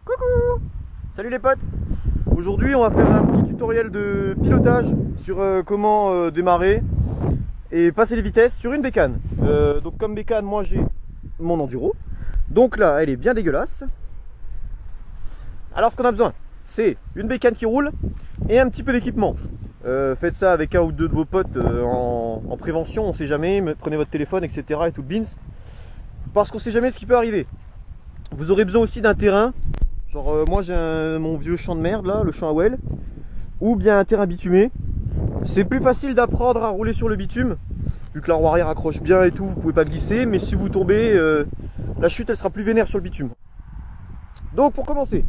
Coucou! Salut les potes! Aujourd'hui on va faire un petit tutoriel de pilotage sur comment démarrer et passer les vitesses sur une bécane. Donc comme bécane, moi j'ai mon enduro. Donc là elle est bien dégueulasse. Alors ce qu'on a besoin, c'est une bécane qui roule et un petit peu d'équipement. Faites ça avec un ou deux de vos potes en prévention, on sait jamais, prenez votre téléphone, etc. et tout le beans. Parce qu'on sait jamais ce qui peut arriver. Vous aurez besoin aussi d'un terrain. Genre moi j'ai mon vieux champ de merde là, le champ à Well, ou bien un terrain bitumé. C'est plus facile d'apprendre à rouler sur le bitume, vu que la roue arrière accroche bien et tout, vous pouvez pas glisser, mais si vous tombez, la chute elle sera plus vénère sur le bitume. Donc pour commencer,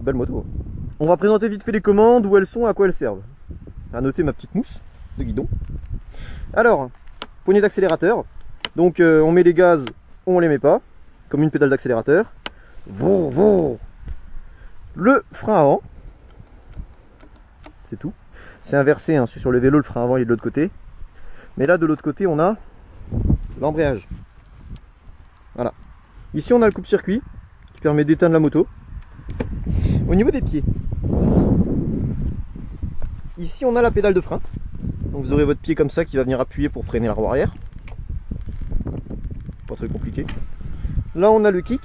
belle moto, on va présenter vite fait les commandes, où elles sont, à quoi elles servent. À noter ma petite mousse de guidon. Alors, poignée d'accélérateur, donc on met les gaz, on les met pas, comme une pédale d'accélérateur. Le frein avant, c'est tout. C'est inversé, hein. Sur le vélo le frein avant il est de l'autre côté. Mais là de l'autre côté on a l'embrayage. Voilà. Ici on a le coupe-circuit qui permet d'éteindre la moto. Au niveau des pieds, ici on a la pédale de frein. Donc vous aurez votre pied comme ça qui va venir appuyer pour freiner la roue arrière. Pas très compliqué. Là on a le kick.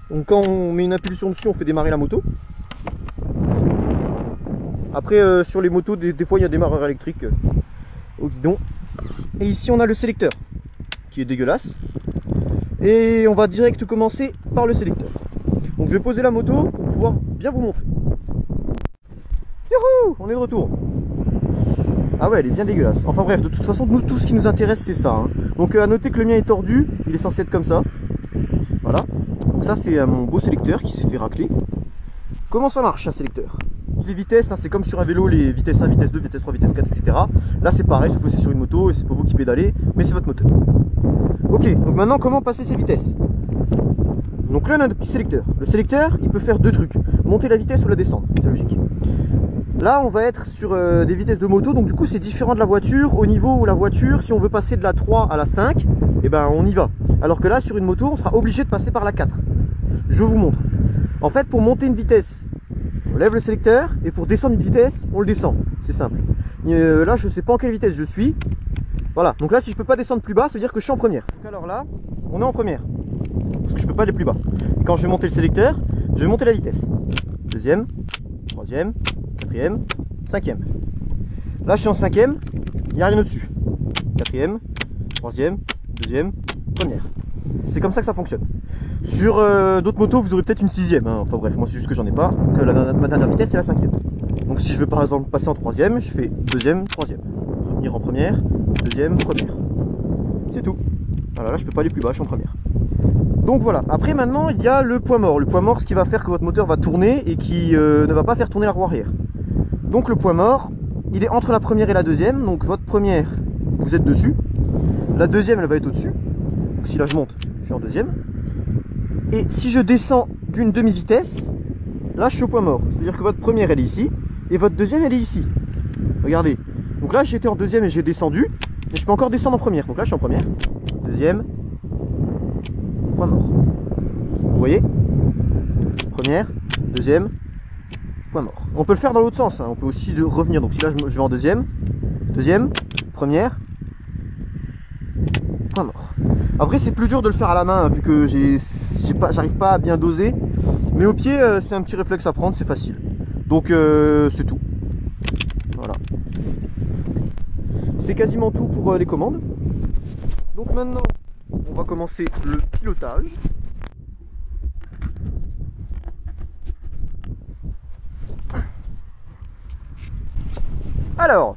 Donc quand on met une impulsion dessus, on fait démarrer la moto. Après sur les motos, des fois il y a des démarreurs électriques au guidon. Et ici on a le sélecteur, qui est dégueulasse. Et on va direct commencer par le sélecteur. Donc je vais poser la moto pour pouvoir bien vous montrer. Youhou, on est de retour. Ah ouais, elle est bien dégueulasse. Enfin bref, de toute façon, nous, tout ce qui nous intéresse c'est ça, hein. Donc à noter que le mien est tordu, il est censé être comme ça. Voilà. Donc ça c'est mon beau sélecteur qui s'est fait racler. Comment ça marche un sélecteur? Les vitesses, hein, c'est comme sur un vélo, les vitesses 1, vitesse 2, vitesse 3, vitesse 4, etc. Là c'est pareil, sauf que c'est sur une moto et c'est pas vous qui pédalez, mais c'est votre moteur. Ok, donc maintenant comment passer ces vitesses? Donc là on a un petit sélecteur. Le sélecteur il peut faire deux trucs, monter la vitesse ou la descendre, c'est logique. Là on va être sur des vitesses de moto, donc du coup c'est différent de la voiture, au niveau où la voiture, si on veut passer de la 3 à la 5, et ben on y va. Alors que là sur une moto on sera obligé de passer par la 4. Je vous montre. En fait pour monter une vitesse, on lève le sélecteur, et pour descendre une vitesse, on le descend. C'est simple. Là je sais pas en quelle vitesse je suis. Voilà, donc là si je peux pas descendre plus bas, ça veut dire que je suis en première. Donc alors là, on est en première. Parce que je peux pas aller plus bas. Et quand je vais monter le sélecteur, je vais monter la vitesse. Deuxième, troisième, quatrième, cinquième. Là je suis en cinquième, il n'y a rien au-dessus. Quatrième, troisième, deuxième, première. C'est comme ça que ça fonctionne. Sur d'autres motos, vous aurez peut-être une sixième, hein. Enfin bref, moi c'est juste que j'en ai pas. Donc ma dernière vitesse c'est la cinquième. Donc si je veux par exemple passer en troisième, je fais deuxième, troisième. Revenir en première, deuxième, première. C'est tout. Alors là je peux pas aller plus bas, je suis en première. Donc voilà. Après maintenant il y a le point mort. Le point mort, ce qui va faire que votre moteur va tourner et qui ne va pas faire tourner la roue arrière. Donc le point mort, il est entre la première et la deuxième. Donc votre première, vous êtes dessus. La deuxième, elle va être au-dessus. Donc si là je monte, je suis en deuxième. Et si je descends d'une demi-vitesse, là je suis au point mort. C'est-à-dire que votre première elle est ici, et votre deuxième elle est ici. Regardez. Donc là j'étais en deuxième et j'ai descendu, mais je peux encore descendre en première. Donc là je suis en première, deuxième, point mort. Vous voyez? Première, deuxième, point mort. On peut le faire dans l'autre sens, hein. On peut aussi revenir. Donc si là je vais en deuxième, première, point mort. Après c'est plus dur de le faire à la main, hein, vu que j'arrive pas à bien doser. Mais au pied c'est un petit réflexe à prendre, c'est facile. Donc c'est tout. Voilà. C'est quasiment tout pour les commandes. Donc maintenant on va commencer le pilotage. Alors,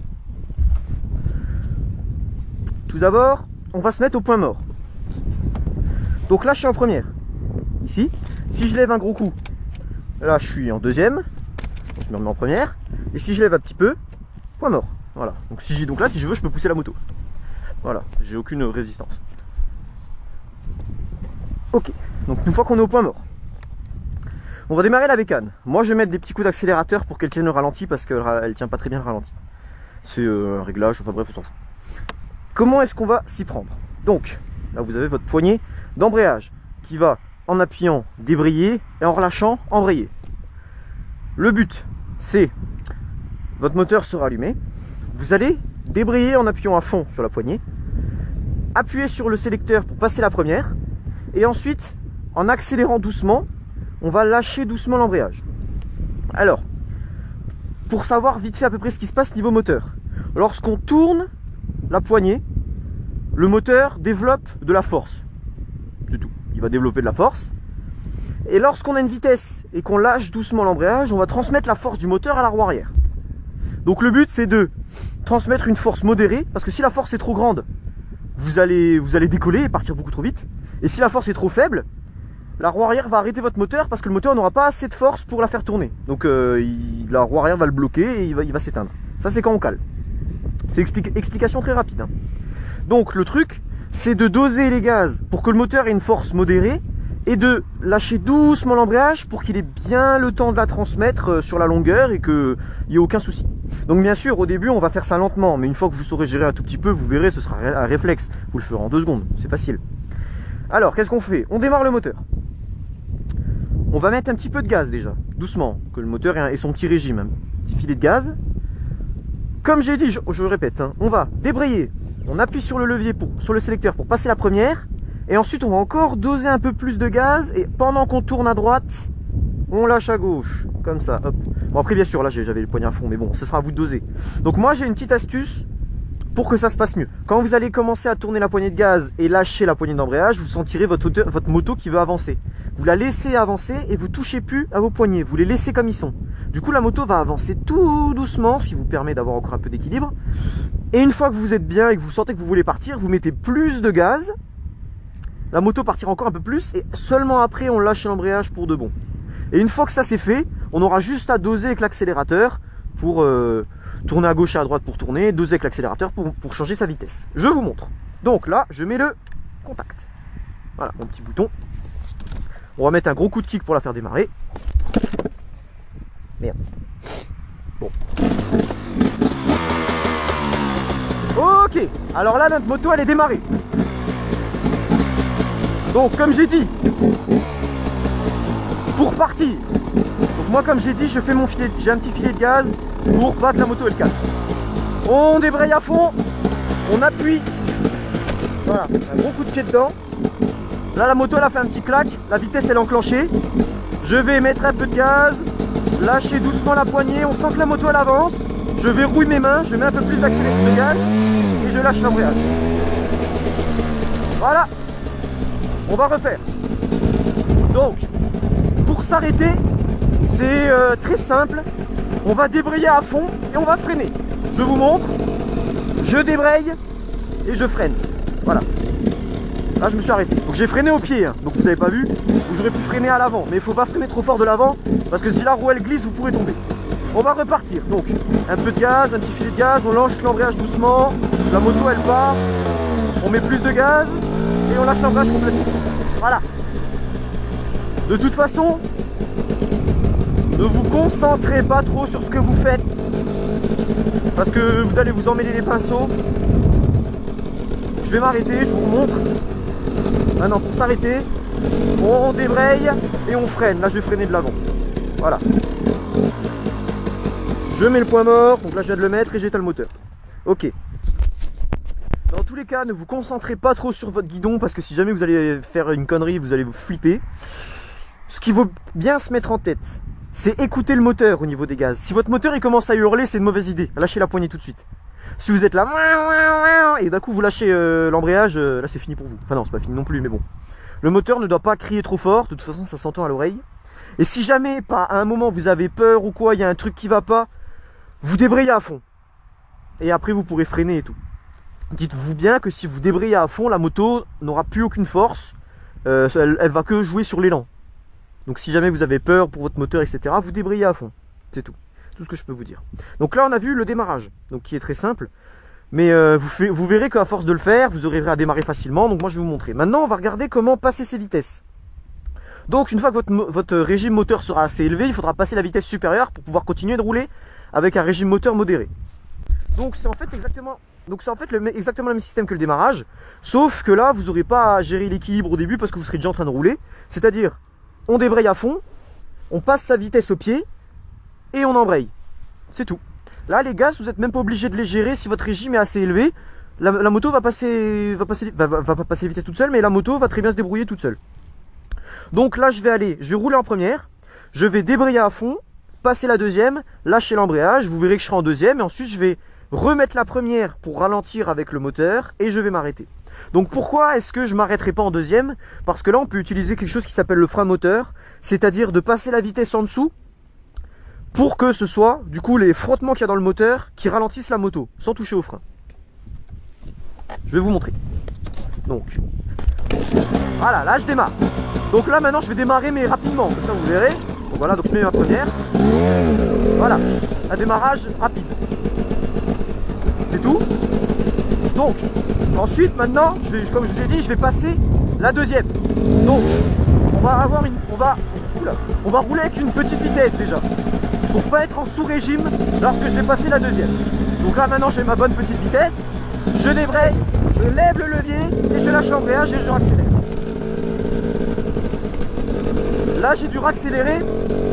tout d'abord on va se mettre au point mort. Donc là je suis en première, ici. Si je lève un gros coup, là je suis en deuxième, je me remets en première. Et si je lève un petit peu, point mort. Voilà. Donc là si je veux je peux pousser la moto. Voilà, j'ai aucune résistance. Ok, donc une fois qu'on est au point mort, on va démarrer la bécane. Moi je vais mettre des petits coups d'accélérateur pour qu'elle tienne le ralenti, parce qu'elle tient pas très bien le ralenti. C'est un réglage, enfin bref on s'en fout. Comment est-ce qu'on va s'y prendre? Donc là vous avez votre poignée d'embrayage qui va en appuyant débrayer et en relâchant embrayer. Le but, c'est, votre moteur sera allumé, vous allez débrayer en appuyant à fond sur la poignée, appuyer sur le sélecteur pour passer la première, et ensuite, en accélérant doucement, on va lâcher doucement l'embrayage. Alors, pour savoir vite fait à peu près ce qui se passe niveau moteur, lorsqu'on tourne la poignée, le moteur développe de la force. C'est tout. Il va développer de la force. Et lorsqu'on a une vitesse et qu'on lâche doucement l'embrayage, on va transmettre la force du moteur à la roue arrière. Donc le but, c'est de transmettre une force modérée, parce que si la force est trop grande, vous allez décoller et partir beaucoup trop vite. Et si la force est trop faible, la roue arrière va arrêter votre moteur parce que le moteur n'aura pas assez de force pour la faire tourner. Donc la roue arrière va le bloquer et il va s'éteindre. Ça, c'est quand on cale. C'est explication très rapide, hein. Donc le truc, c'est de doser les gaz pour que le moteur ait une force modérée et de lâcher doucement l'embrayage pour qu'il ait bien le temps de la transmettre sur la longueur et qu'il n'y ait aucun souci. Donc bien sûr, au début, on va faire ça lentement, mais une fois que vous saurez gérer un tout petit peu, vous verrez, ce sera un réflexe. Vous le ferez en 2 secondes, c'est facile. Alors, qu'est-ce qu'on fait? On démarre le moteur. On va mettre un petit peu de gaz déjà, doucement, que le moteur ait son petit régime, un petit filet de gaz. Comme j'ai dit, je le répète, hein, on va débrayer, on appuie sur le levier, sur le sélecteur pour passer la première, et ensuite on va encore doser un peu plus de gaz, et pendant qu'on tourne à droite, on lâche à gauche, comme ça, hop. Bon après bien sûr, là j'avais le poignet à fond, mais bon, ce sera à vous de doser. Donc moi j'ai une petite astuce pour que ça se passe mieux. Quand vous allez commencer à tourner la poignée de gaz et lâcher la poignée d'embrayage, vous sentirez votre moto qui veut avancer. Vous la laissez avancer et vous touchez plus à vos poignets, vous les laissez comme ils sont. Du coup la moto va avancer tout doucement, ce qui vous permet d'avoir encore un peu d'équilibre. Et une fois que vous êtes bien et que vous sentez que vous voulez partir, vous mettez plus de gaz, la moto partira encore un peu plus et seulement après on lâche l'embrayage pour de bon. Et une fois que ça c'est fait, on aura juste à doser avec l'accélérateur pour tourner à gauche et à droite pour tourner, doser avec l'accélérateur pour changer sa vitesse. Je vous montre. Donc là, je mets le contact. Voilà, mon petit bouton. On va mettre un gros coup de kick pour la faire démarrer. Merde. Bon. Ok, alors là, notre moto, elle est démarrée. Donc, comme j'ai dit, pour partir, donc moi, comme j'ai dit, je fais j'ai un petit filet de gaz pour pas que la moto elle calme. On débraye à fond, on appuie, voilà, un gros coup de pied dedans. Là la moto elle a fait un petit clac, la vitesse elle est enclenchée. Je vais mettre un peu de gaz, lâcher doucement la poignée, on sent que la moto elle avance. Je verrouille mes mains, je mets un peu plus d'accélérateur de gaz et je lâche l'embrayage. Voilà, on va refaire. Donc, pour s'arrêter, c'est très simple. On va débrayer à fond et on va freiner. Je vous montre. Je débraye et je freine. Voilà. Là, je me suis arrêté. Donc, j'ai freiné au pied. Hein. Donc, vous n'avez pas vu. J'aurais pu freiner à l'avant. Mais il ne faut pas freiner trop fort de l'avant. Parce que si la roue, elle glisse, vous pourrez tomber. On va repartir. Donc, un peu de gaz, un petit filet de gaz. On lâche l'embrayage doucement. La moto, elle part. On met plus de gaz. Et on lâche l'embrayage complètement. Voilà. De toute façon, ne vous concentrez pas trop sur ce que vous faites parce que vous allez vous emmêler les pinceaux. Je vais m'arrêter, je vous montre. Maintenant pour s'arrêter, on débraye et on freine. Là je vais freiner de l'avant. Voilà. Je mets le point mort, donc là je viens de le mettre et j'éteins le moteur. Ok. Dans tous les cas, ne vous concentrez pas trop sur votre guidon parce que si jamais vous allez faire une connerie, vous allez vous flipper. Ce qu'il faut bien se mettre en tête, c'est écouter le moteur au niveau des gaz. Si votre moteur il commence à hurler, c'est une mauvaise idée. Lâchez la poignée tout de suite. Si vous êtes là et d'un coup vous lâchez l'embrayage, là c'est fini pour vous. Enfin non, c'est pas fini non plus, mais bon. Le moteur ne doit pas crier trop fort, de toute façon ça s'entend à l'oreille. Et si jamais, à un moment vous avez peur ou quoi, il y a un truc qui va pas, vous débrayez à fond. Et après vous pourrez freiner et tout. Dites-vous bien que si vous débrayez à fond, la moto n'aura plus aucune force. Elle va que jouer sur l'élan. Donc si jamais vous avez peur pour votre moteur, etc., vous débrayez à fond. C'est tout. C'est tout ce que je peux vous dire. Donc là, on a vu le démarrage, donc qui est très simple. Mais vous verrez qu'à force de le faire, vous arriverez à démarrer facilement. Donc moi, je vais vous montrer. Maintenant, on va regarder comment passer ces vitesses. Donc une fois que votre régime moteur sera assez élevé, il faudra passer la vitesse supérieure pour pouvoir continuer de rouler avec un régime moteur modéré. Donc c'est en fait exactement Donc c'est en fait exactement le même système que le démarrage, sauf que là vous n'aurez pas à gérer l'équilibre au début parce que vous serez déjà en train de rouler. C'est-à-dire, on débraye à fond, on passe sa vitesse au pied et on embraye. C'est tout. Là les gaz, vous n'êtes même pas obligé de les gérer si votre régime est assez élevé. La moto va pas passer la vitesse toute seule, mais la moto va très bien se débrouiller toute seule. Donc là je vais rouler en première, je vais débrayer à fond, passer la deuxième, lâcher l'embrayage, vous verrez que je serai en deuxième et ensuite je vais remettre la première pour ralentir avec le moteur et je vais m'arrêter. Donc pourquoi est-ce que je m'arrêterai pas en deuxième? Parce que là on peut utiliser quelque chose qui s'appelle le frein moteur, c'est-à-dire de passer la vitesse en dessous pour que ce soit du coup les frottements qu'il y a dans le moteur qui ralentissent la moto sans toucher au frein. Je vais vous montrer. Donc voilà, là je démarre. Donc là maintenant je vais démarrer mais rapidement, comme ça vous verrez. Donc voilà, donc je mets ma première. Voilà, un démarrage rapide. C'est tout. Donc ensuite maintenant, comme je vous ai dit, je vais passer la deuxième. Donc on va rouler avec une petite vitesse déjà, pour pas être en sous-régime lorsque je vais passer la deuxième. Donc là maintenant j'ai ma bonne petite vitesse, je débraye, je lève le levier et je lâche l'embrayage et je accélère. Là j'ai dû raccélérer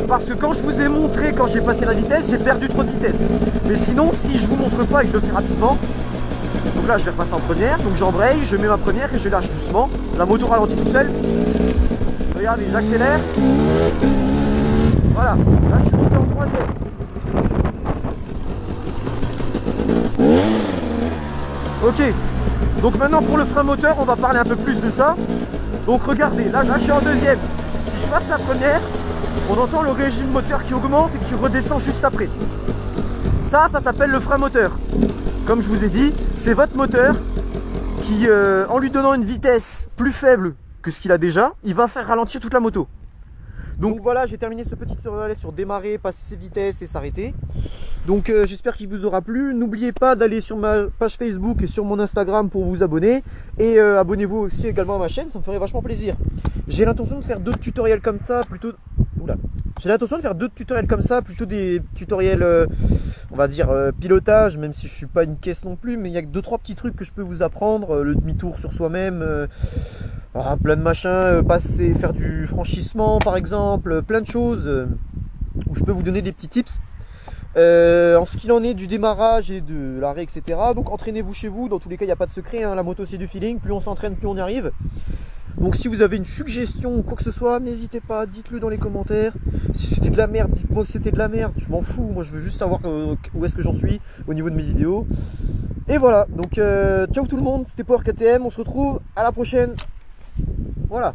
parce que quand je vous ai montré quand j'ai passé la vitesse, j'ai perdu trop de vitesse. Mais sinon si je vous montre pas et que je le fais rapidement, donc là je vais repasser en première, donc j'embraye, je mets ma première et je lâche doucement. La moto ralentit toute seule. Regardez, j'accélère. Voilà, là je suis monté en troisième. Ok, donc maintenant pour le frein moteur, on va parler un peu plus de ça. Donc regardez, là je suis en deuxième. Si je passe la première, on entend le régime moteur qui augmente et qui redescend juste après. Ça s'appelle le frein moteur. Comme je vous ai dit, c'est votre moteur qui, en lui donnant une vitesse plus faible que ce qu'il a déjà, il va faire ralentir toute la moto. Donc voilà, j'ai terminé ce petit tutoriel sur démarrer, passer ses vitesses et s'arrêter. Donc j'espère qu'il vous aura plu. N'oubliez pas d'aller sur ma page Facebook et sur mon Instagram pour vous abonner. Et abonnez-vous aussi également à ma chaîne, ça me ferait vachement plaisir. J'ai l'intention de faire d'autres tutoriels comme ça, plutôt... Oula. J'ai l'intention de faire d'autres tutoriels comme ça, plutôt des tutoriels, on va dire, pilotage, même si je suis pas une caisse non plus, mais il y a que 2-3 petits trucs que je peux vous apprendre, le demi-tour sur soi-même, plein de machins, faire du franchissement par exemple, plein de choses où je peux vous donner des petits tips. En ce qu'il en est du démarrage et de l'arrêt, etc. Donc entraînez-vous chez vous, dans tous les cas il n'y a pas de secret, hein, la moto c'est du feeling, plus on s'entraîne, plus on y arrive. Donc si vous avez une suggestion ou quoi que ce soit, n'hésitez pas, dites-le dans les commentaires. Si c'était de la merde, dites-moi que c'était de la merde, je m'en fous, moi je veux juste savoir où est-ce que j'en suis au niveau de mes vidéos. Et voilà, donc ciao tout le monde, c'était Power KTM, on se retrouve à la prochaine. Voilà.